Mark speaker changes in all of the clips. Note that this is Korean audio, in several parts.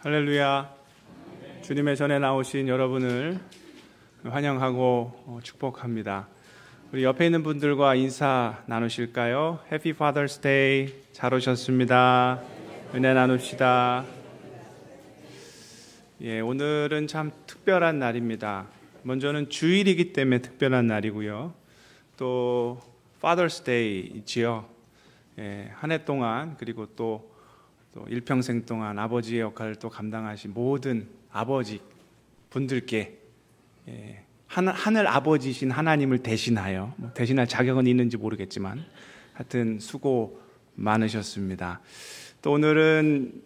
Speaker 1: 할렐루야. 주님의 전에 나오신 여러분을 환영하고 축복합니다. 우리 옆에 있는 분들과 인사 나누실까요? Happy Father's Day. 잘 오셨습니다. 은혜 나눕시다. 오늘은 참 특별한 날입니다. 먼저는 주일이기 때문에 특별한 날이고요. 또 Father's Day이지요. 한 해 동안 그리고 또 일평생 동안 아버지의 역할을 또 감당하신 모든 아버지 분들께 하늘 아버지신 하나님을 대신하여, 대신할 자격은 있는지 모르겠지만 하여튼 수고 많으셨습니다. 또 오늘은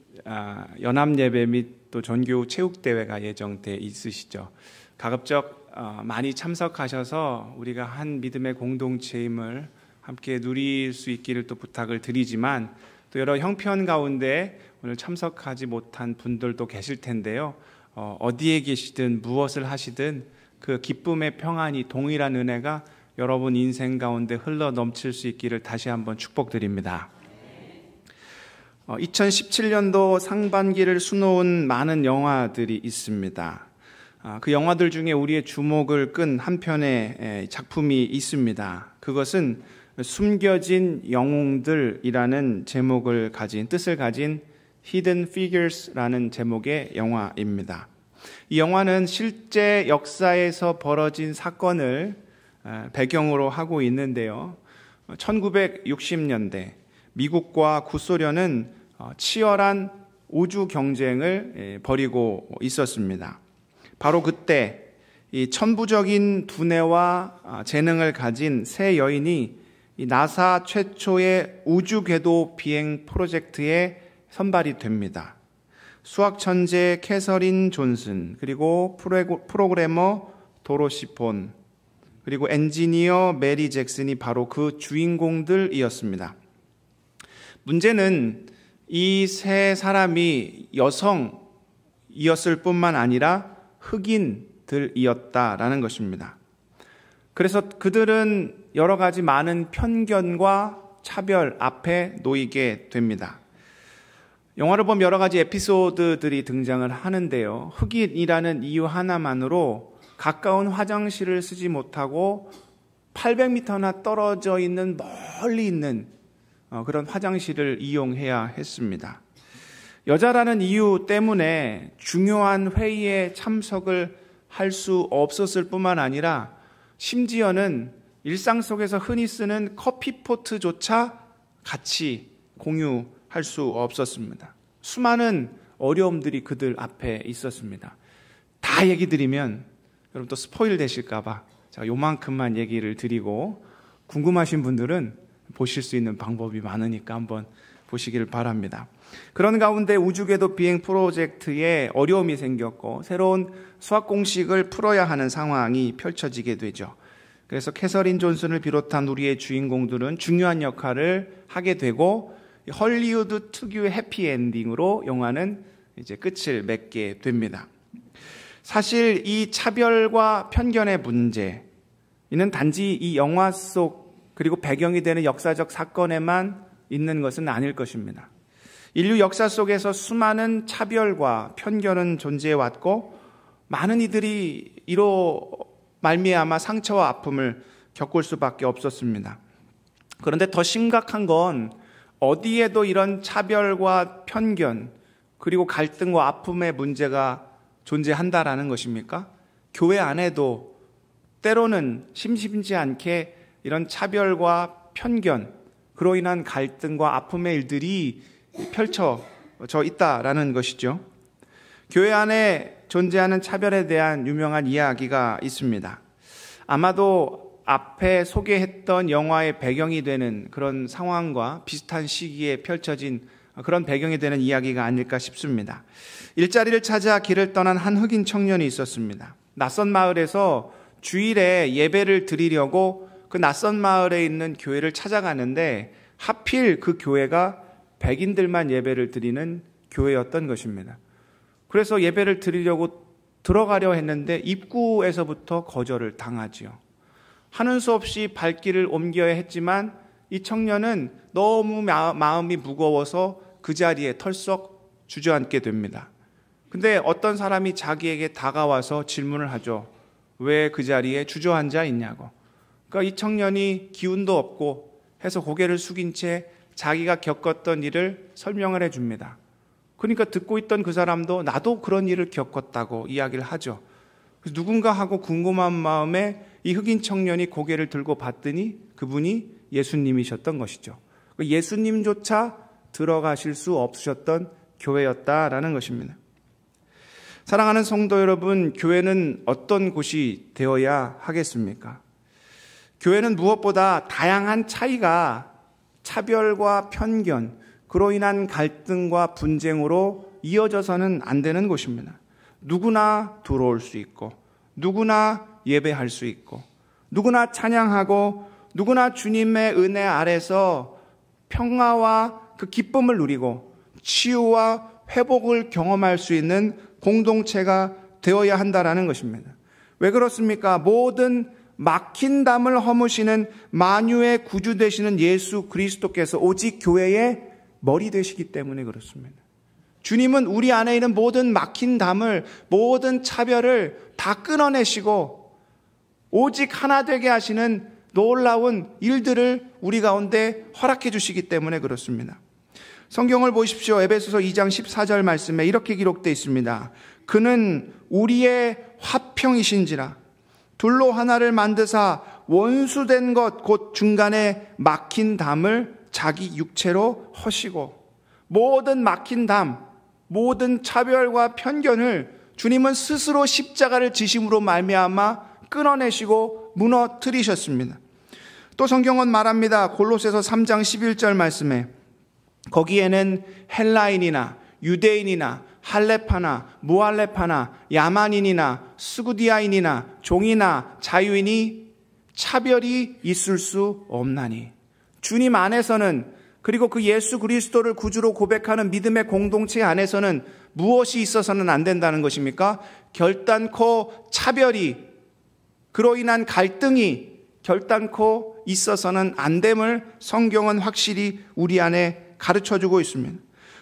Speaker 1: 연합 예배 및 또 전교 체육 대회가 예정돼 있으시죠. 가급적 많이 참석하셔서 우리가 한 믿음의 공동체임을 함께 누릴 수 있기를 또 부탁을 드리지만, 또 여러 형편 가운데 오늘 참석하지 못한 분들도 계실 텐데요. 어디에 계시든 무엇을 하시든 그 기쁨의 평안이, 동일한 은혜가 여러분 인생 가운데 흘러 넘칠 수 있기를 다시 한번 축복드립니다. 2017년도 상반기를 수놓은 많은 영화들이 있습니다. 그 영화들 중에 우리의 주목을 끈 한 편의 작품이 있습니다. 그것은 숨겨진 영웅들이라는 제목을 가진, 뜻을 가진 Hidden Figures라는 제목의 영화입니다. 이 영화는 실제 역사에서 벌어진 사건을 배경으로 하고 있는데요. 1960년대 미국과 구소련은 치열한 우주 경쟁을 벌이고 있었습니다. 바로 그때 이 천부적인 두뇌와 재능을 가진 세 여인이 이 나사 최초의 우주 궤도 비행 프로젝트에 선발이 됩니다. 수학 천재 캐서린 존슨, 그리고 프로그래머 도로시 본, 그리고 엔지니어 메리 잭슨이 바로 그 주인공들이었습니다. 문제는 이 세 사람이 여성이었을 뿐만 아니라 흑인들이었다라는 것입니다. 그래서 그들은 여러 가지 많은 편견과 차별 앞에 놓이게 됩니다. 영화를 보면 여러 가지 에피소드들이 등장을 하는데요. 흑인이라는 이유 하나만으로 가까운 화장실을 쓰지 못하고 800m나 떨어져 있는, 멀리 있는 그런 화장실을 이용해야 했습니다. 여자라는 이유 때문에 중요한 회의에 참석을 할 수 없었을 뿐만 아니라 심지어는 일상 속에서 흔히 쓰는 커피포트조차 같이 공유할 수 없었습니다. 수많은 어려움들이 그들 앞에 있었습니다. 다 얘기 드리면 여러분 또 스포일 되실까봐 제가 요만큼만 얘기를 드리고, 궁금하신 분들은 보실 수 있는 방법이 많으니까 한번 보시기를 바랍니다. 그런 가운데 우주궤도 비행 프로젝트에 어려움이 생겼고 새로운 수학 공식을 풀어야 하는 상황이 펼쳐지게 되죠. 그래서 캐서린 존슨을 비롯한 우리의 주인공들은 중요한 역할을 하게 되고, 헐리우드 특유의 해피엔딩으로 영화는 이제 끝을 맺게 됩니다. 사실 이 차별과 편견의 문제, 이는 단지 이 영화 속 그리고 배경이 되는 역사적 사건에만 있는 것은 아닐 것입니다. 인류 역사 속에서 수많은 차별과 편견은 존재해왔고, 많은 이들이 이로 말미암아 상처와 아픔을 겪을 수밖에 없었습니다. 그런데 더 심각한 건 어디에도 이런 차별과 편견 그리고 갈등과 아픔의 문제가 존재한다라는 것입니까? 교회 안에도 때로는 심심치 않게 이런 차별과 편견, 그로 인한 갈등과 아픔의 일들이 펼쳐져 있다라는 것이죠. 교회 안에 존재하는 차별에 대한 유명한 이야기가 있습니다. 아마도 앞에 소개했던 영화의 배경이 되는 그런 상황과 비슷한 시기에 펼쳐진 그런 배경이 되는 이야기가 아닐까 싶습니다. 일자리를 찾아 길을 떠난 한 흑인 청년이 있었습니다. 낯선 마을에서 주일에 예배를 드리려고 그 낯선 마을에 있는 교회를 찾아가는데, 하필 그 교회가 백인들만 예배를 드리는 교회였던 것입니다. 그래서 예배를 드리려고 들어가려 했는데 입구에서부터 거절을 당하지요. 하는 수 없이 발길을 옮겨야 했지만 이 청년은 너무 마음이 무거워서 그 자리에 털썩 주저앉게 됩니다. 근데 어떤 사람이 자기에게 다가와서 질문을 하죠. 왜 그 자리에 주저앉아 있냐고. 그러니까 이 청년이 기운도 없고 해서 고개를 숙인 채 자기가 겪었던 일을 설명을 해줍니다. 그러니까 듣고 있던 그 사람도 나도 그런 일을 겪었다고 이야기를 하죠. 그래서 누군가 하고 궁금한 마음에 이 흑인 청년이 고개를 들고 봤더니 그분이 예수님이셨던 것이죠. 예수님조차 들어가실 수 없으셨던 교회였다라는 것입니다. 사랑하는 성도 여러분, 교회는 어떤 곳이 되어야 하겠습니까? 교회는 무엇보다 다양한 차이가 차별과 편견, 그로 인한 갈등과 분쟁으로 이어져서는 안 되는 곳입니다. 누구나 들어올 수 있고, 누구나 예배할 수 있고, 누구나 찬양하고, 누구나 주님의 은혜 아래서 평화와 그 기쁨을 누리고 치유와 회복을 경험할 수 있는 공동체가 되어야 한다라는 것입니다. 왜 그렇습니까? 모든 막힌 담을 허무시는 만유의 구주 되시는 예수 그리스도께서 오직 교회의 머리 되시기 때문에 그렇습니다. 주님은 우리 안에 있는 모든 막힌 담을, 모든 차별을 다 끊어내시고 오직 하나 되게 하시는 놀라운 일들을 우리 가운데 허락해 주시기 때문에 그렇습니다. 성경을 보십시오. 에베소서 2장 14절 말씀에 이렇게 기록되어 있습니다. 그는 우리의 화평이신지라 둘로 하나를 만드사 원수된 것 곧 중간에 막힌 담을 자기 육체로 허시고, 모든 막힌 담, 모든 차별과 편견을 주님은 스스로 십자가를 지심으로 말미암아 끊어내시고 무너뜨리셨습니다. 또 성경은 말합니다. 골로새서 3장 11절 말씀에 거기에는 헬라인이나 유대인이나 할레파나 무할레파나 야만인이나 스구디아인이나 종이나 자유인이 차별이 있을 수 없나니. 주님 안에서는, 그리고 그 예수 그리스도를 구주로 고백하는 믿음의 공동체 안에서는 무엇이 있어서는 안 된다는 것입니까? 결단코 차별이, 그로 인한 갈등이 결단코 있어서는 안 됨을 성경은 확실히 우리 안에 가르쳐주고 있습니다.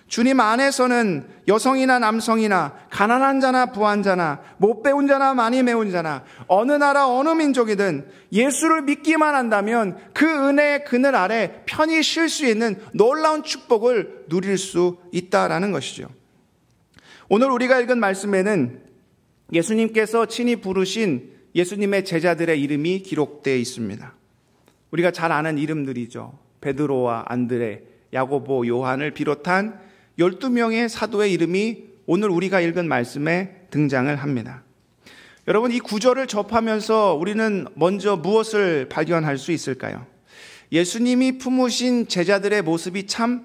Speaker 1: 주님 안에서는 여성이나 남성이나 가난한 자나 부한 자나 못 배운 자나 많이 배운 자나 어느 나라 어느 민족이든 예수를 믿기만 한다면 그 은혜의 그늘 아래 편히 쉴 수 있는 놀라운 축복을 누릴 수 있다라는 것이죠. 오늘 우리가 읽은 말씀에는 예수님께서 친히 부르신 예수님의 제자들의 이름이 기록되어 있습니다. 우리가 잘 아는 이름들이죠. 베드로와 안드레, 야고보, 요한을 비롯한 12명의 사도의 이름이 오늘 우리가 읽은 말씀에 등장을 합니다. 여러분, 이 구절을 접하면서 우리는 먼저 무엇을 발견할 수 있을까요? 예수님이 품으신 제자들의 모습이 참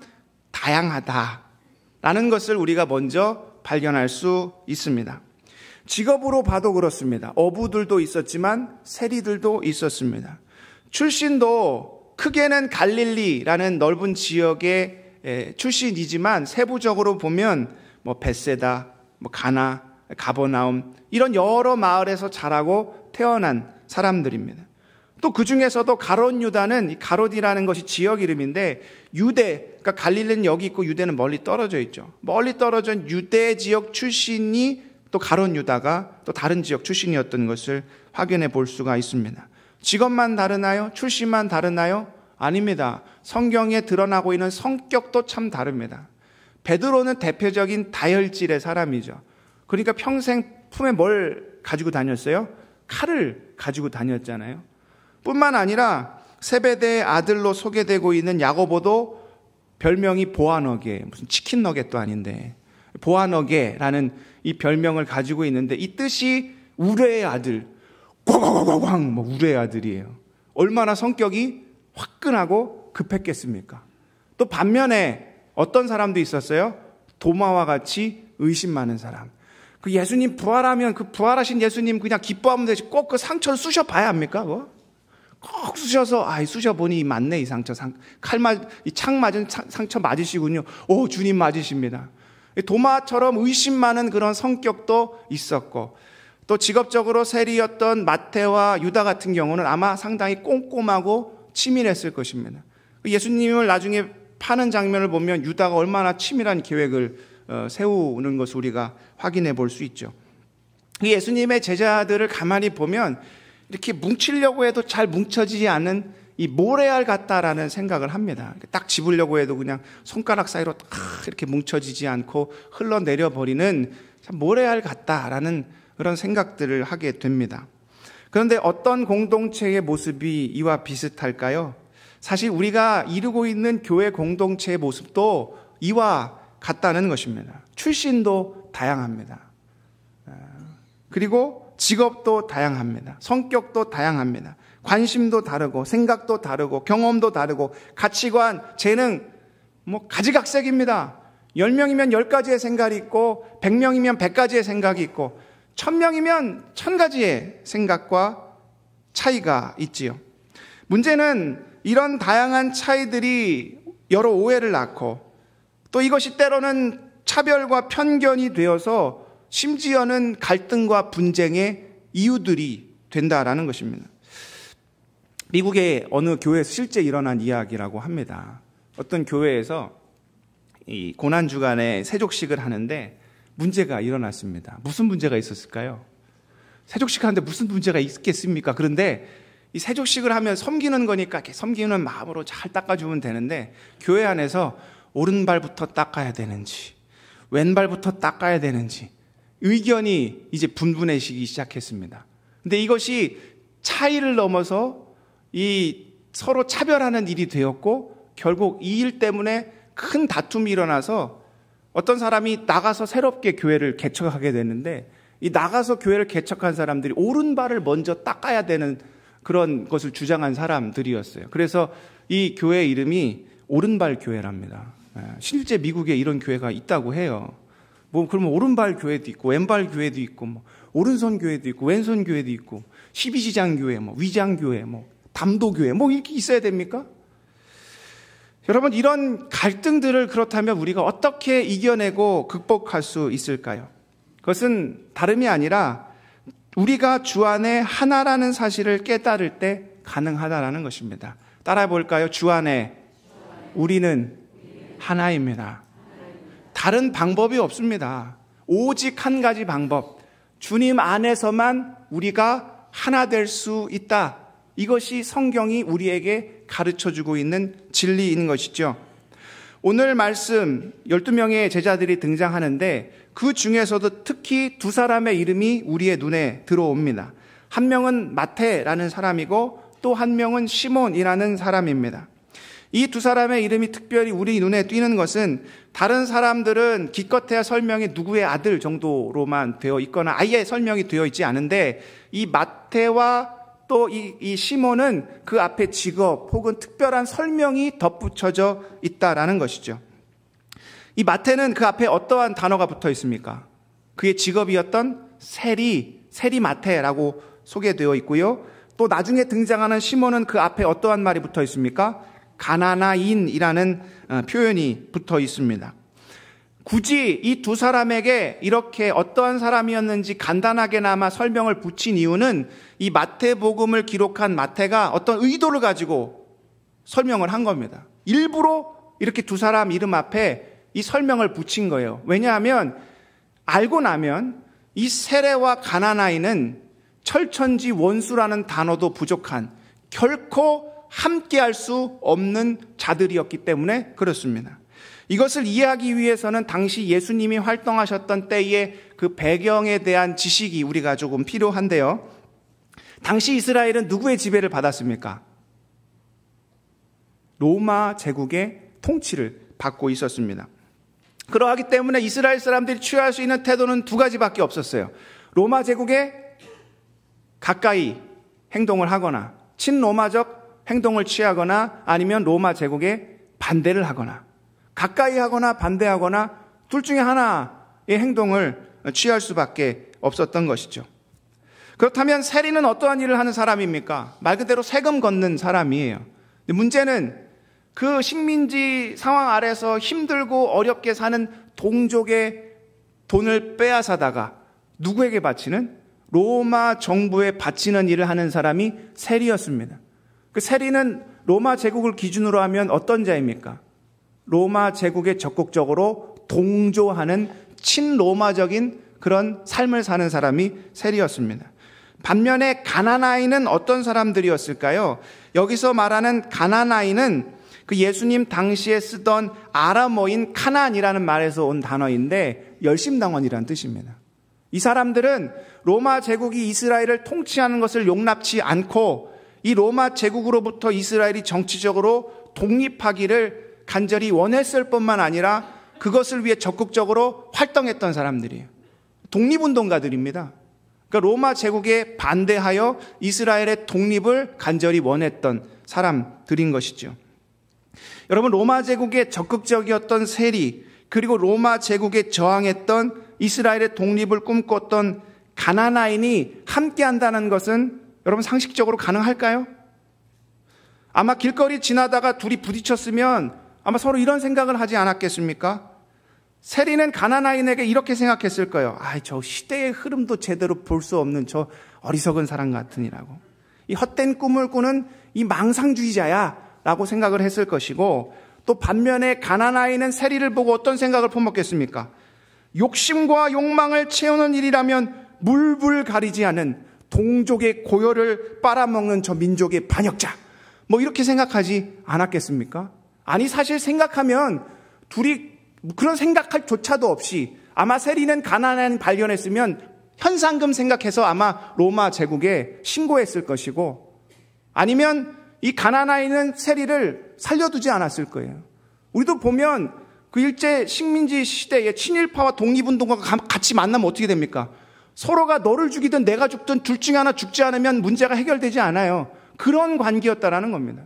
Speaker 1: 다양하다라는 것을 우리가 먼저 발견할 수 있습니다. 직업으로 봐도 그렇습니다. 어부들도 있었지만 세리들도 있었습니다. 출신도 크게는 갈릴리라는 넓은 지역의 출신이지만 세부적으로 보면 베세다, 가나, 가버나움 이런 여러 마을에서 자라고 태어난 사람들입니다. 또 그 중에서도 가롯 유다는, 가롯이라는 것이 지역 이름인데 유대, 그러니까 갈릴리는 여기 있고 유대는 멀리 떨어져 있죠. 멀리 떨어진 유대 지역 출신이 또 가롯 유다가 또 다른 지역 출신이었던 것을 확인해 볼 수가 있습니다. 직업만 다르나요? 출신만 다르나요? 아닙니다. 성경에 드러나고 있는 성격도 참 다릅니다. 베드로는 대표적인 다혈질의 사람이죠. 그러니까 평생 품에 뭘 가지고 다녔어요? 칼을 가지고 다녔잖아요. 뿐만 아니라 세베대의 아들로 소개되고 있는 야고보도 별명이 보아너게, 무슨 치킨 너겟도 아닌데 보아너게라는 이 별명을 가지고 있는데 이 뜻이 우레의 아들, 꽝꽝꽝꽝 우레의 아들이에요. 얼마나 성격이 화끈하고 급했겠습니까? 또 반면에 어떤 사람도 있었어요? 도마와 같이 의심 많은 사람. 그 예수님 부활하면 그 부활하신 예수님 그냥 기뻐하면 되지 꼭 그 상처를 쑤셔 봐야 합니까? 꼭 쑤셔서 쑤셔보니 맞네 이 상처, 이 창 맞은 상처 맞으시군요. 오, 주님 맞으십니다. 도마처럼 의심 많은 그런 성격도 있었고, 또 직업적으로 세리였던 마태와 유다 같은 경우는 아마 상당히 꼼꼼하고 치밀했을 것입니다. 예수님을 나중에 파는 장면을 보면 유다가 얼마나 치밀한 계획을 세우는 것을 우리가 확인해 볼 수 있죠. 예수님의 제자들을 가만히 보면 이렇게 뭉치려고 해도 잘 뭉쳐지지 않는 이 모래알 같다라는 생각을 합니다. 딱 집으려고 해도 그냥 손가락 사이로 딱 이렇게 뭉쳐지지 않고 흘러내려 버리는 참 모래알 같다라는 그런 생각들을 하게 됩니다. 그런데 어떤 공동체의 모습이 이와 비슷할까요? 사실 우리가 이루고 있는 교회 공동체의 모습도 이와 같다는 것입니다. 출신도 다양합니다. 그리고 직업도 다양합니다. 성격도 다양합니다. 관심도 다르고 생각도 다르고 경험도 다르고 가치관, 재능 가지각색입니다. 10명이면 10가지의 생각이 있고 100명이면 100가지의 생각이 있고 1000명이면 1000가지의 생각과 차이가 있지요. 문제는 이런 다양한 차이들이 여러 오해를 낳고 또 이것이 때로는 차별과 편견이 되어서 심지어는 갈등과 분쟁의 이유들이 된다라는 것입니다. 미국의 어느 교회에서 실제 일어난 이야기라고 합니다. 어떤 교회에서 이 고난주간에 세족식을 하는데 문제가 일어났습니다. 무슨 문제가 있었을까요? 세족식 하는데 무슨 문제가 있겠습니까? 그런데 이 세족식을 하면 섬기는 거니까 섬기는 마음으로 잘 닦아주면 되는데 교회 안에서 오른발부터 닦아야 되는지 왼발부터 닦아야 되는지 의견이 이제 분분해지기 시작했습니다. 근데 이것이 차이를 넘어서 이 서로 차별하는 일이 되었고 결국 이 일 때문에 큰 다툼이 일어나서 어떤 사람이 나가서 새롭게 교회를 개척하게 되는데 이 나가서 교회를 개척한 사람들이 오른발을 먼저 닦아야 되는 그런 것을 주장한 사람들이었어요. 그래서 이 교회 이름이 오른발 교회랍니다. 실제 미국에 이런 교회가 있다고 해요. 그러면 오른발 교회도 있고 왼발 교회도 있고 오른손 교회도 있고 왼손 교회도 있고 12지장 교회, 위장 교회, 담도 교회 이렇게 있어야 됩니까? 여러분, 이런 갈등들을 그렇다면 우리가 어떻게 이겨내고 극복할 수 있을까요? 그것은 다름이 아니라 우리가 주 안에 하나라는 사실을 깨달을 때 가능하다라는 것입니다. 따라해 볼까요? 주 안에 우리는 하나입니다. 다른 방법이 없습니다. 오직 한 가지 방법. 주님 안에서만 우리가 하나 될 수 있다. 이것이 성경이 우리에게 가르쳐주고 있는 진리인 것이죠. 오늘 말씀 12명의 제자들이 등장하는데 그 중에서도 특히 두 사람의 이름이 우리의 눈에 들어옵니다. 한 명은 마태라는 사람이고 또 한 명은 시몬이라는 사람입니다. 이 두 사람의 이름이 특별히 우리 눈에 띄는 것은 다른 사람들은 기껏해야 설명이 누구의 아들 정도로만 되어 있거나 아예 설명이 되어 있지 않은데 이 마태와 또 이 시몬은 그 앞에 직업 혹은 특별한 설명이 덧붙여져 있다라는 것이죠. 이 마태는 그 앞에 어떠한 단어가 붙어 있습니까? 그의 직업이었던 세리 마태라고 소개되어 있고요. 또 나중에 등장하는 시몬은 그 앞에 어떠한 말이 붙어 있습니까? 가나나인이라는 표현이 붙어 있습니다. 굳이 이 두 사람에게 이렇게 어떠한 사람이었는지 간단하게나마 설명을 붙인 이유는 이 마태복음을 기록한 마태가 어떤 의도를 가지고 설명을 한 겁니다. 일부러 이렇게 두 사람 이름 앞에 이 설명을 붙인 거예요. 왜냐하면 알고 나면 이 세례와 가나나인은 철천지 원수라는 단어도 부족한 결코 함께할 수 없는 자들이었기 때문에 그렇습니다. 이것을 이해하기 위해서는 당시 예수님이 활동하셨던 때의 그 배경에 대한 지식이 우리가 조금 필요한데요. 당시 이스라엘은 누구의 지배를 받았습니까? 로마 제국의 통치를 받고 있었습니다. 그러하기 때문에 이스라엘 사람들이 취할 수 있는 태도는 두 가지밖에 없었어요. 로마 제국에 가까이 행동을 하거나 친로마적 행동을 취하거나 아니면 로마 제국에 반대를 하거나 가까이 하거나 반대하거나 둘 중에 하나의 행동을 취할 수밖에 없었던 것이죠. 그렇다면 세리는 어떠한 일을 하는 사람입니까? 말 그대로 세금 걷는 사람이에요. 문제는 그 식민지 상황 아래서 힘들고 어렵게 사는 동족의 돈을 빼앗아다가 누구에게 바치는? 로마 정부에 바치는 일을 하는 사람이 세리였습니다. 그 세리는 로마 제국을 기준으로 하면 어떤 자입니까? 로마 제국에 적극적으로 동조하는 친로마적인 그런 삶을 사는 사람이 셀이었습니다. 반면에 가나나인은 어떤 사람들이었을까요? 여기서 말하는 가나나인은 그 예수님 당시에 쓰던 아람어인 카나안이라는 말에서 온 단어인데 열심당원이라는 뜻입니다. 이 사람들은 로마 제국이 이스라엘을 통치하는 것을 용납치 않고 이 로마 제국으로부터 이스라엘이 정치적으로 독립하기를 간절히 원했을 뿐만 아니라 그것을 위해 적극적으로 활동했던 사람들이에요. 독립운동가들입니다. 그러니까 로마 제국에 반대하여 이스라엘의 독립을 간절히 원했던 사람들인 것이죠. 여러분, 로마 제국에 적극적이었던 세리, 그리고 로마 제국에 저항했던 이스라엘의 독립을 꿈꿨던 가나나인이 함께한다는 것은 여러분 상식적으로 가능할까요? 아마 길거리 지나다가 둘이 부딪혔으면 아마 서로 이런 생각을 하지 않았겠습니까? 세리는 가나나인에게 이렇게 생각했을 거예요. 저 시대의 흐름도 제대로 볼 수 없는 저 어리석은 사람 같으니라고. 이 헛된 꿈을 꾸는 이 망상주의자야 라고 생각을 했을 것이고, 또 반면에 가나나인은 세리를 보고 어떤 생각을 품었겠습니까? 욕심과 욕망을 채우는 일이라면 물불 가리지 않은 동족의 고열을 빨아먹는 저 민족의 반역자, 이렇게 생각하지 않았겠습니까? 아니, 사실 생각하면 둘이 그런 생각할 조차도 없이 아마 세리는 가나나인 발견했으면 현상금 생각해서 아마 로마 제국에 신고했을 것이고, 아니면 이 가나나인은 세리를 살려두지 않았을 거예요. 우리도 보면 그 일제 식민지 시대에 친일파와 독립운동가가 같이 만나면 어떻게 됩니까? 서로가 너를 죽이든 내가 죽든 둘 중에 하나 죽지 않으면 문제가 해결되지 않아요. 그런 관계였다라는 겁니다.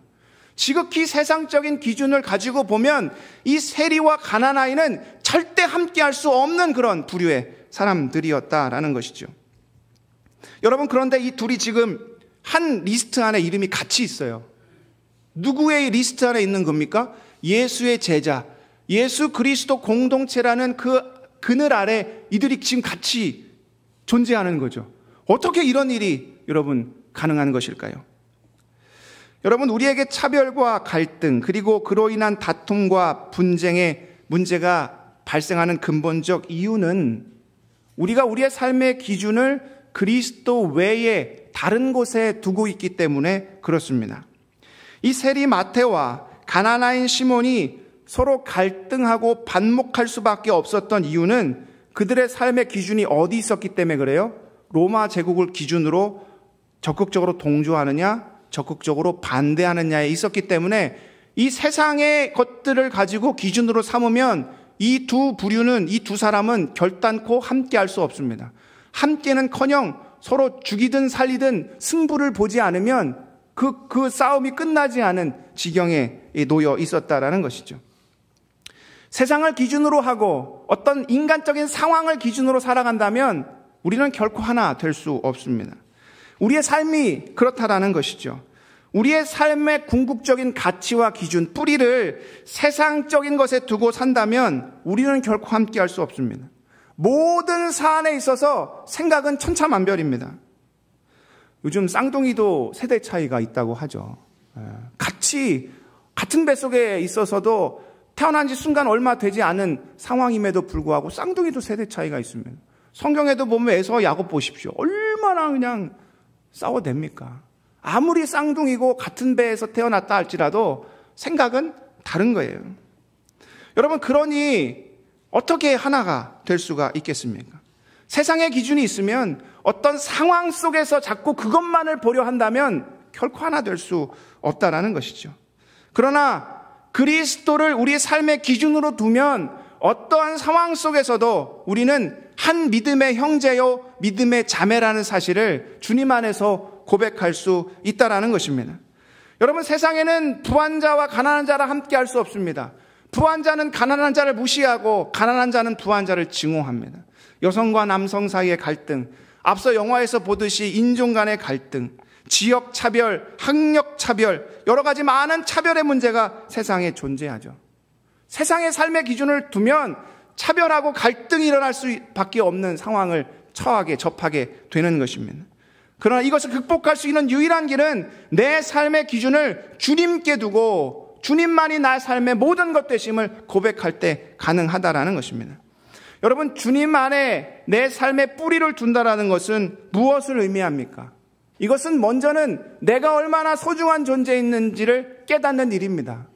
Speaker 1: 지극히 세상적인 기준을 가지고 보면 이 세리와 가나나인은 절대 함께할 수 없는 그런 부류의 사람들이었다라는 것이죠. 여러분, 그런데 이 둘이 지금 한 리스트 안에 이름이 같이 있어요. 누구의 리스트 안에 있는 겁니까? 예수의 제자, 예수 그리스도 공동체라는 그 그늘 아래 이들이 지금 같이 존재하는 거죠. 어떻게 이런 일이 여러분 가능한 것일까요? 여러분, 우리에게 차별과 갈등, 그리고 그로 인한 다툼과 분쟁의 문제가 발생하는 근본적 이유는 우리가 우리의 삶의 기준을 그리스도 외에 다른 곳에 두고 있기 때문에 그렇습니다. 이 세리 마테와 가나나인 시몬이 서로 갈등하고 반목할 수밖에 없었던 이유는 그들의 삶의 기준이 어디 있었기 때문에 그래요? 로마 제국을 기준으로 적극적으로 동조하느냐, 적극적으로 반대하느냐에 있었기 때문에 이 세상의 것들을 가지고 기준으로 삼으면 이 두 부류는, 이 두 사람은 결단코 함께할 수 없습니다. 함께는커녕 서로 죽이든 살리든 승부를 보지 않으면 그 싸움이 끝나지 않은 지경에 놓여 있었다라는 것이죠. 세상을 기준으로 하고 어떤 인간적인 상황을 기준으로 살아간다면 우리는 결코 하나 될 수 없습니다. 우리의 삶이 그렇다라는 것이죠. 우리의 삶의 궁극적인 가치와 기준, 뿌리를 세상적인 것에 두고 산다면 우리는 결코 함께할 수 없습니다. 모든 사안에 있어서 생각은 천차만별입니다. 요즘 쌍둥이도 세대 차이가 있다고 하죠. 같은 뱃속에 있어서도 태어난 지 순간 얼마 되지 않은 상황임에도 불구하고 쌍둥이도 세대 차이가 있습니다. 성경에도 보면 에서와 야곱 보십시오. 얼마나 그냥 싸워댑니까? 아무리 쌍둥이고 같은 배에서 태어났다 할지라도 생각은 다른 거예요. 여러분, 그러니 어떻게 하나가 될 수가 있겠습니까? 세상의 기준이 있으면 어떤 상황 속에서 자꾸 그것만을 보려 한다면 결코 하나 될 수 없다라는 것이죠. 그러나 그리스도를 우리의 삶의 기준으로 두면 어떠한 상황 속에서도 우리는 한 믿음의 형제요, 믿음의 자매라는 사실을 주님 안에서 고백할 수 있다라는 것입니다. 여러분, 세상에는 부한 자와 가난한 자라 함께 할 수 없습니다. 부한 자는 가난한 자를 무시하고 가난한 자는 부한 자를 증오합니다. 여성과 남성 사이의 갈등, 앞서 영화에서 보듯이 인종 간의 갈등, 지역 차별, 학력 차별, 여러 가지 많은 차별의 문제가 세상에 존재하죠. 세상의 삶의 기준을 두면 차별하고 갈등이 일어날 수밖에 없는 상황을 접하게 되는 것입니다. 그러나 이것을 극복할 수 있는 유일한 길은 내 삶의 기준을 주님께 두고 주님만이 나의 삶의 모든 것 되심을 고백할 때 가능하다라는 것입니다. 여러분, 주님 안에 내 삶의 뿌리를 둔다라는 것은 무엇을 의미합니까? 이것은 먼저는 내가 얼마나 소중한 존재있는지를 깨닫는 일입니다.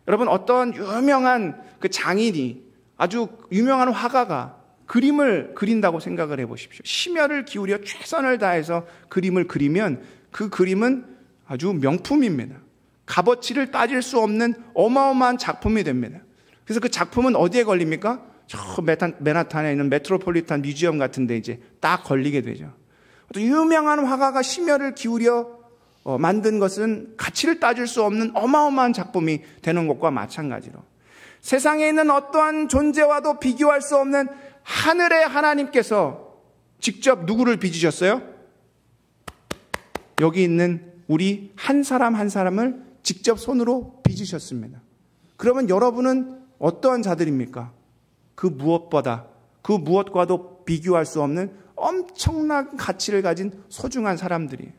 Speaker 1: 여러분, 어떤 유명한 그 장인이, 아주 유명한 화가가 그림을 그린다고 생각을 해보십시오. 심혈을 기울여 최선을 다해서 그림을 그리면 그 그림은 아주 명품입니다. 값어치를 따질 수 없는 어마어마한 작품이 됩니다. 그래서 그 작품은 어디에 걸립니까? 저 맨하탄에 있는 메트로폴리탄 뮤지엄 같은 데 이제 딱 걸리게 되죠. 또 유명한 화가가 심혈을 기울여 만든 것은 가치를 따질 수 없는 어마어마한 작품이 되는 것과 마찬가지로 세상에 있는 어떠한 존재와도 비교할 수 없는 하늘의 하나님께서 직접 누구를 빚으셨어요? 여기 있는 우리 한 사람 한 사람을 직접 손으로 빚으셨습니다. 그러면 여러분은 어떠한 자들입니까? 그 무엇과도 비교할 수 없는 엄청난 가치를 가진 소중한 사람들이에요.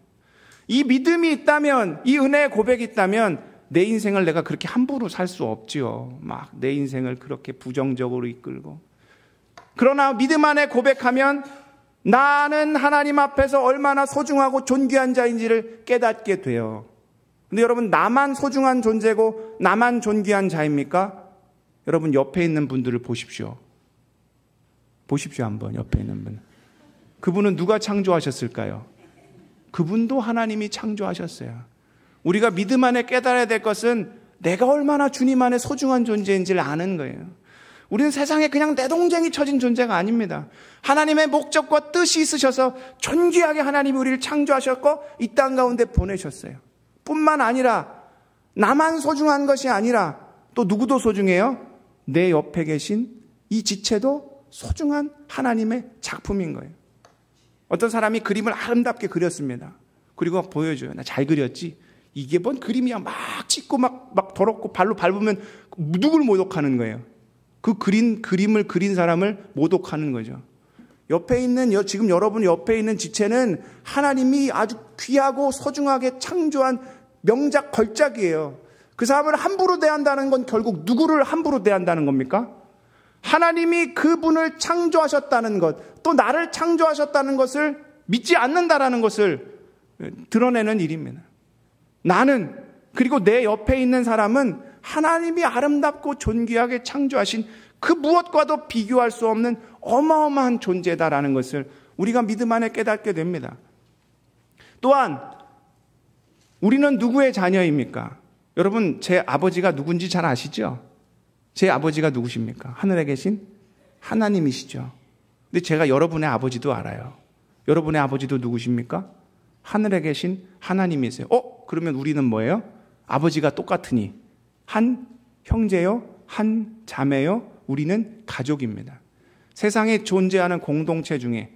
Speaker 1: 이 믿음이 있다면, 이 은혜의 고백이 있다면 내 인생을 내가 그렇게 함부로 살 수 없지요. 막 내 인생을 그렇게 부정적으로 이끌고. 그러나 믿음 안에 고백하면 나는 하나님 앞에서 얼마나 소중하고 존귀한 자인지를 깨닫게 돼요. 근데 여러분, 나만 소중한 존재고 나만 존귀한 자입니까? 여러분, 옆에 있는 분들을 보십시오. 보십시오, 한번 옆에 있는 분. 그분은 누가 창조하셨을까요? 그분도 하나님이 창조하셨어요. 우리가 믿음 안에 깨달아야 될 것은 내가 얼마나 주님 안에 소중한 존재인지를 아는 거예요. 우리는 세상에 그냥 내동쟁이 쳐진 존재가 아닙니다. 하나님의 목적과 뜻이 있으셔서 존귀하게 하나님이 우리를 창조하셨고 이 땅 가운데 보내셨어요. 뿐만 아니라 나만 소중한 것이 아니라 또 누구도 소중해요? 내 옆에 계신 이 지체도 소중한 하나님의 작품인 거예요. 어떤 사람이 그림을 아름답게 그렸습니다. 그리고 보여줘요. 나 잘 그렸지? 이게 뭔 그림이야. 막 찢고 막 더럽고 발로 밟으면 누굴 모독하는 거예요? 그 그림을 그린 사람을 모독하는 거죠. 옆에 있는, 지금 여러분 옆에 있는 지체는 하나님이 아주 귀하고 소중하게 창조한 명작 걸작이에요. 그 사람을 함부로 대한다는 건 결국 누구를 함부로 대한다는 겁니까? 하나님이 그분을 창조하셨다는 것, 또 나를 창조하셨다는 것을 믿지 않는다라는 것을 드러내는 일입니다. 나는, 그리고 내 옆에 있는 사람은 하나님이 아름답고 존귀하게 창조하신 그 무엇과도 비교할 수 없는 어마어마한 존재다라는 것을 우리가 믿음 안에 깨닫게 됩니다. 또한 우리는 누구의 자녀입니까? 여러분, 제 아버지가 누군지 잘 아시죠? 제 아버지가 누구십니까? 하늘에 계신 하나님이시죠. 근데 제가 여러분의 아버지도 알아요. 여러분의 아버지도 누구십니까? 하늘에 계신 하나님이세요. 그러면 우리는 뭐예요? 아버지가 똑같으니 한 형제요, 한 자매요, 우리는 가족입니다. 세상에 존재하는 공동체 중에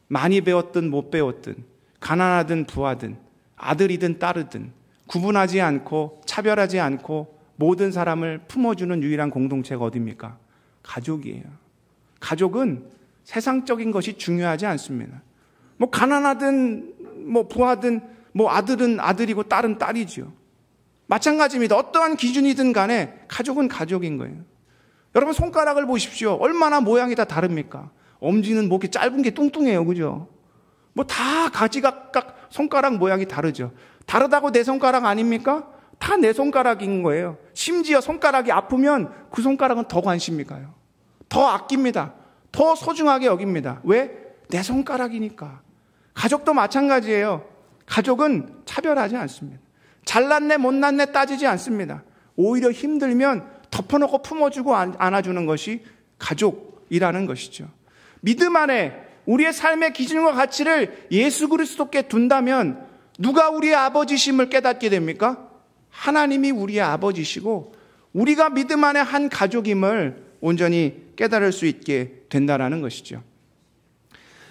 Speaker 1: 많이 배웠든 못 배웠든, 가난하든 부하든, 아들이든 딸이든 구분하지 않고 차별하지 않고 모든 사람을 품어주는 유일한 공동체가 어디입니까? 가족이에요. 가족은 세상적인 것이 중요하지 않습니다. 뭐 가난하든 뭐 부하든 뭐 아들은 아들이고 딸은 딸이죠. 마찬가지입니다. 어떠한 기준이든 간에 가족은 가족인 거예요. 여러분, 손가락을 보십시오. 얼마나 모양이 다 다릅니까? 엄지는 뭐 이렇게 짧은 게 뚱뚱해요. 그죠? 뭐 다 가지각각 손가락 모양이 다르죠. 다르다고 내 손가락 아닙니까? 다 내 손가락인 거예요. 심지어 손가락이 아프면 그 손가락은 더 관심이 가요. 더 아낍니다. 더 소중하게 여깁니다. 왜? 내 손가락이니까. 가족도 마찬가지예요. 가족은 차별하지 않습니다. 잘났네 못났네 따지지 않습니다. 오히려 힘들면 덮어놓고 품어주고 안아주는 것이 가족이라는 것이죠. 믿음 안에 우리의 삶의 기준과 가치를 예수 그리스도께 둔다면 누가 우리의 아버지심을 깨닫게 됩니까? 하나님이 우리의 아버지시고 우리가 믿음 안에 한 가족임을 온전히 깨달을 수 있게 된다라는 것이죠.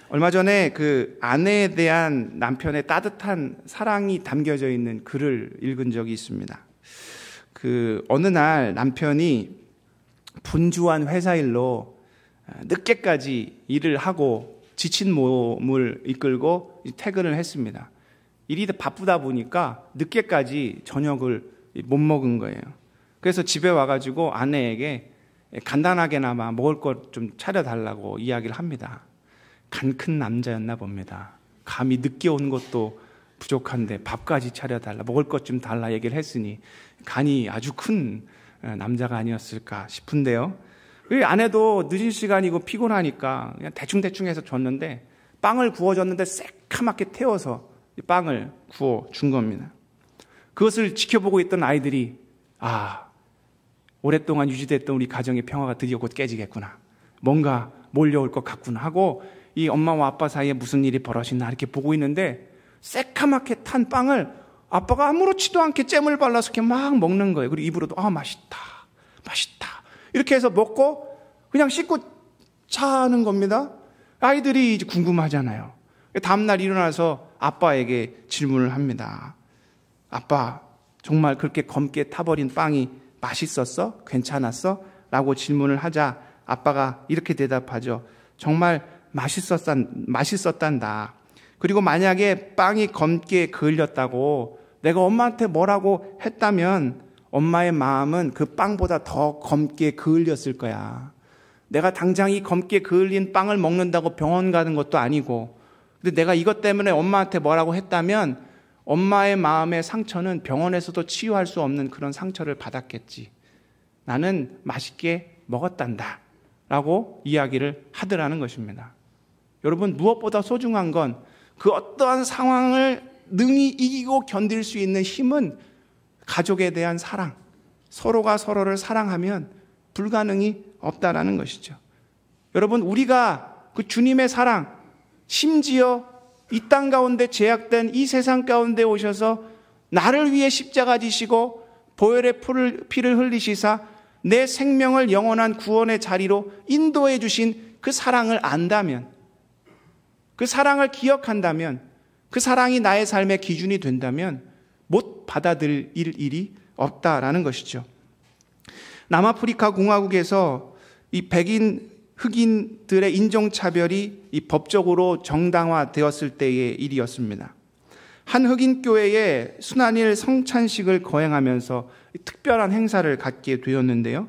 Speaker 1: 얼마 전에 그 아내에 대한 남편의 따뜻한 사랑이 담겨져 있는 글을 읽은 적이 있습니다. 그 어느 날 남편이 분주한 회사 일로 늦게까지 일을 하고 지친 몸을 이끌고 퇴근을 했습니다. 일이 바쁘다 보니까 늦게까지 저녁을 못 먹은 거예요. 그래서 집에 와가지고 아내에게 간단하게나마 먹을 것 좀 차려달라고 이야기를 합니다. 간 큰 남자였나 봅니다. 감히 늦게 온 것도 부족한데 밥까지 차려달라, 먹을 것 좀 달라 얘기를 했으니 간이 아주 큰 남자가 아니었을까 싶은데요. 그 아내도 늦은 시간이고 피곤하니까 그냥 대충 해서 줬는데, 빵을 구워줬는데 새카맣게 태워서 빵을 구워 준 겁니다. 그것을 지켜보고 있던 아이들이, 오랫동안 유지됐던 우리 가정의 평화가 드디어 곧 깨지겠구나, 뭔가 몰려올 것 같구나 하고 이 엄마와 아빠 사이에 무슨 일이 벌어지나 이렇게 보고 있는데, 새카맣게 탄 빵을 아빠가 아무렇지도 않게 잼을 발라서 이렇게 막 먹는 거예요. 그리고 입으로도 맛있다 이렇게 해서 먹고 그냥 씻고 자는 겁니다. 아이들이 이제 궁금하잖아요. 다음날 일어나서 아빠에게 질문을 합니다. 아빠, 정말 그렇게 검게 타버린 빵이 맛있었어? 괜찮았어? 라고 질문을 하자 아빠가 이렇게 대답하죠. 정말 맛있었단다. 그리고 만약에 빵이 검게 그을렸다고 내가 엄마한테 뭐라고 했다면 엄마의 마음은 그 빵보다 더 검게 그을렸을 거야. 내가 당장 이 검게 그을린 빵을 먹는다고 병원 가는 것도 아니고, 근데 내가 이것 때문에 엄마한테 뭐라고 했다면 엄마의 마음의 상처는 병원에서도 치유할 수 없는 그런 상처를 받았겠지. 나는 맛있게 먹었단다 라고 이야기를 하더라는 것입니다. 여러분, 무엇보다 소중한 건 그 어떠한 상황을 능히 이기고 견딜 수 있는 힘은 가족에 대한 사랑, 서로가 서로를 사랑하면 불가능이 없다라는 것이죠. 여러분, 우리가 그 주님의 사랑, 심지어 이 땅 가운데 제약된 이 세상 가운데 오셔서 나를 위해 십자가 지시고 보혈의 피를 흘리시사 내 생명을 영원한 구원의 자리로 인도해 주신 그 사랑을 안다면, 그 사랑을 기억한다면, 그 사랑이 나의 삶의 기준이 된다면 못 받아들일 일이 없다라는 것이죠. 남아프리카 공화국에서 이 백인 흑인들의 인종차별이 이 법적으로 정당화되었을 때의 일이었습니다. 한 흑인 교회에 순환일 성찬식을 거행하면서 특별한 행사를 갖게 되었는데요.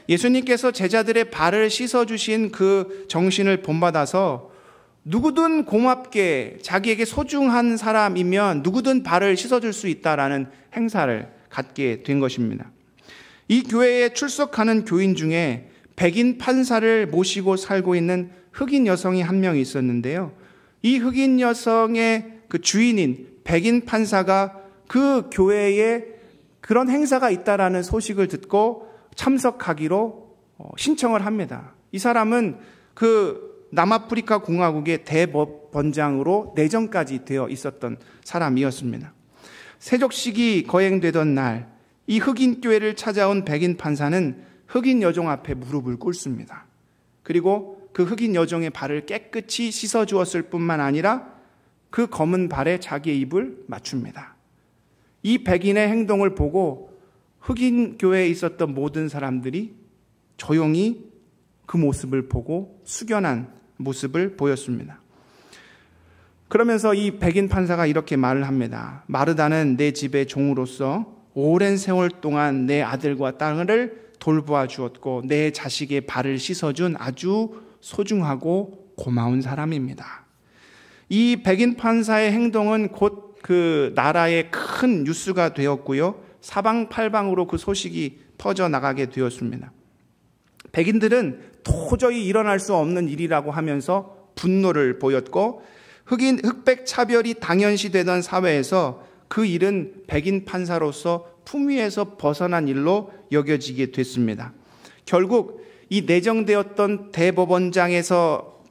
Speaker 1: 예수님께서 제자들의 발을 씻어주신 그 정신을 본받아서 누구든 고맙게 자기에게 소중한 사람이면 누구든 발을 씻어줄 수 있다라는 행사를 갖게 된 것입니다. 이 교회에 출석하는 교인 중에 백인 판사를 모시고 살고 있는 흑인 여성이 한 명 있었는데요. 이 흑인 여성의 그 주인인 백인 판사가 그 교회에 그런 행사가 있다라는 소식을 듣고 참석하기로 신청을 합니다. 이 사람은 그 남아프리카 공화국의 대법원장으로 내정까지 되어 있었던 사람이었습니다. 세족식이 거행되던 날, 이 흑인 교회를 찾아온 백인 판사는 흑인 여종 앞에 무릎을 꿇습니다. 그리고 그 흑인 여종의 발을 깨끗이 씻어 주었을 뿐만 아니라 그 검은 발에 자기의 입을 맞춥니다. 이 백인의 행동을 보고 흑인 교회에 있었던 모든 사람들이 조용히 그 모습을 보고 숙연한 모습을 보였습니다. 그러면서 이 백인 판사가 이렇게 말을 합니다. 마르다는 내 집의 종으로서 오랜 세월 동안 내 아들과 딸을 돌보아 주었고 내 자식의 발을 씻어준 아주 소중하고 고마운 사람입니다. 이 백인 판사의 행동은 곧 그 나라의 큰 뉴스가 되었고요. 사방팔방으로 그 소식이 퍼져나가게 되었습니다. 백인들은 도저히 일어날 수 없는 일이라고 하면서 분노를 보였고, 흑백 차별이 당연시되던 사회에서 그 일은 백인 판사로서 품위에서 벗어난 일로 여겨지게 됐습니다. 결국 이 내정되었던 대법원장에서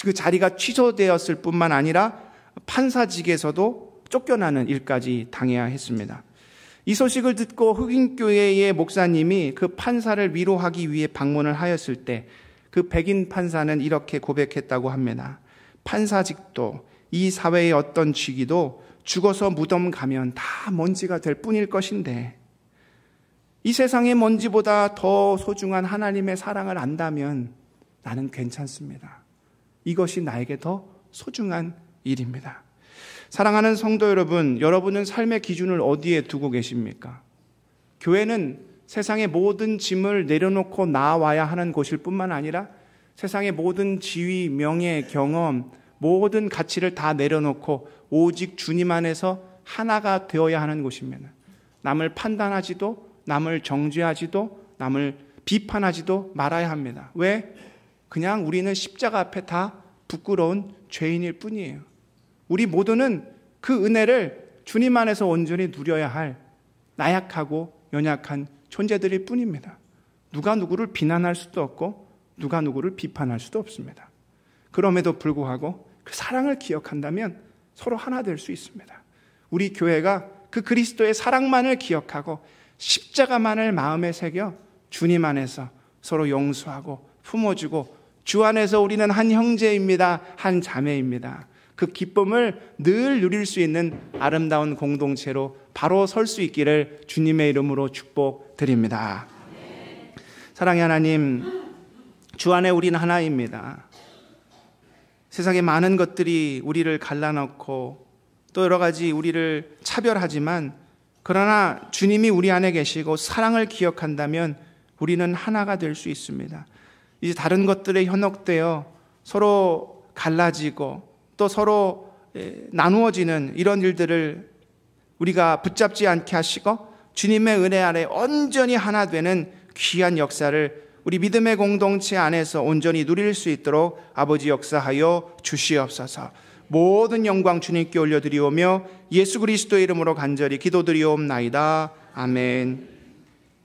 Speaker 1: 그 자리가 취소되었을 뿐만 아니라 판사직에서도 쫓겨나는 일까지 당해야 했습니다. 이 소식을 듣고 흑인교회의 목사님이 그 판사를 위로하기 위해 방문을 하였을 때 그 백인 판사는 이렇게 고백했다고 합니다. 판사직도 이 사회의 어떤 직위도 죽어서 무덤 가면 다 먼지가 될 뿐일 것인데 이 세상의 먼지보다 더 소중한 하나님의 사랑을 안다면 나는 괜찮습니다. 이것이 나에게 더 소중한 일입니다. 사랑하는 성도 여러분, 여러분은 삶의 기준을 어디에 두고 계십니까? 교회는 세상의 모든 짐을 내려놓고 나와야 하는 곳일 뿐만 아니라 세상의 모든 지위, 명예, 경험, 모든 가치를 다 내려놓고 오직 주님 안에서 하나가 되어야 하는 곳입니다. 남을 판단하지도, 남을 정죄하지도, 남을 비판하지도 말아야 합니다. 왜? 그냥 우리는 십자가 앞에 다 부끄러운 죄인일 뿐이에요. 우리 모두는 그 은혜를 주님 안에서 온전히 누려야 할 나약하고 연약한 존재들일 뿐입니다. 누가 누구를 비난할 수도 없고 누가 누구를 비판할 수도 없습니다. 그럼에도 불구하고 그 사랑을 기억한다면 서로 하나 될 수 있습니다. 우리 교회가 그 그리스도의 사랑만을 기억하고 십자가만을 마음에 새겨 주님 안에서 서로 용서하고 품어주고 주 안에서 우리는 한 형제입니다. 한 자매입니다. 그 기쁨을 늘 누릴 수 있는 아름다운 공동체로 바로 설 수 있기를 주님의 이름으로 축복드립니다. 사랑의 하나님, 주 안에 우리는 하나입니다. 세상의 많은 것들이 우리를 갈라놓고 또 여러 가지 우리를 차별하지만 그러나 주님이 우리 안에 계시고 사랑을 기억한다면 우리는 하나가 될 수 있습니다. 이제 다른 것들에 현혹되어 서로 갈라지고 또 서로 나누어지는 이런 일들을 우리가 붙잡지 않게 하시고 주님의 은혜 아래 온전히 하나 되는 귀한 역사를 우리 믿음의 공동체 안에서 온전히 누릴 수 있도록 아버지 역사하여 주시옵소서. 모든 영광 주님께 올려드리오며 예수 그리스도의 이름으로 간절히 기도드리옵나이다. 아멘.